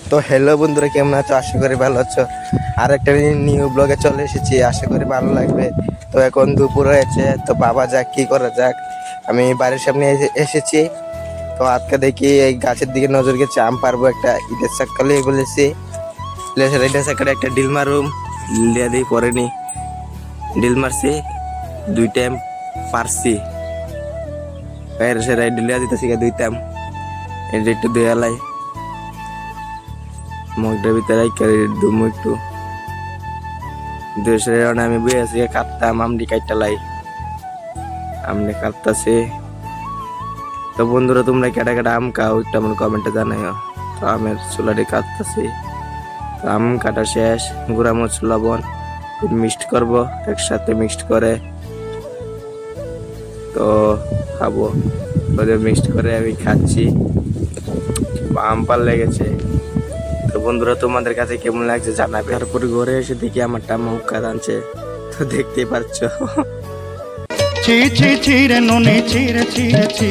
তো হ্যালো বন্ধুরা, কেমন আছো? আশা করি ভালো আছো। আর একটা নিউ ব্লগে চলে এসেছি, আশা করি ভালো লাগবে। তো এখন দুপুর হয়েছে, তো বাবা যাক কি করা যাক। আমি বাড়ির সামনে এসেছি, তো আজকে দেখি এই গাছের দিকে নজর গেছে, আম পারবো একটা ইটের চাক্কালে বলেছি। ইটের চাক্কাটা একটা ডিল মারুম, লিয়া দিয়ে পরেনি ডিল মারছি, 2 টাইম পারছি। বাইরে সেরা ডিলিয়া দিতেছি 2 টাইম, এটা একটু দেয়ালাই মগটার ভিতরে দুমু একটু দেশের আমি বই আছি কাটতাম আমডি কাটটালাই আমনে কাটতাছে। তো বন্ধুরা, তোমরা কেটা কেটা আম খাও একটু আমার কমেন্টে জানাইও। তো আমের চুলাটি কাটতেছি, আম কাটা শেষ, গুঁড়া মরিচ লবণ মিক্সড করব, একসাথে মিক্সড করে তো খাবো। মিক্সড করে আমি খাচ্ছি, আম পাল লেগেছে। তো বন্ধুরা, তোমাদের কাছে কেমন লাগছে জানাবে। তারপরে ঘরে এসে দেখি আমার টাম্মা হুক্কা টানছে, তো দেখতেই পারছো। ছি ছি ছি রে নুনি ছি রে ছি রে ছি।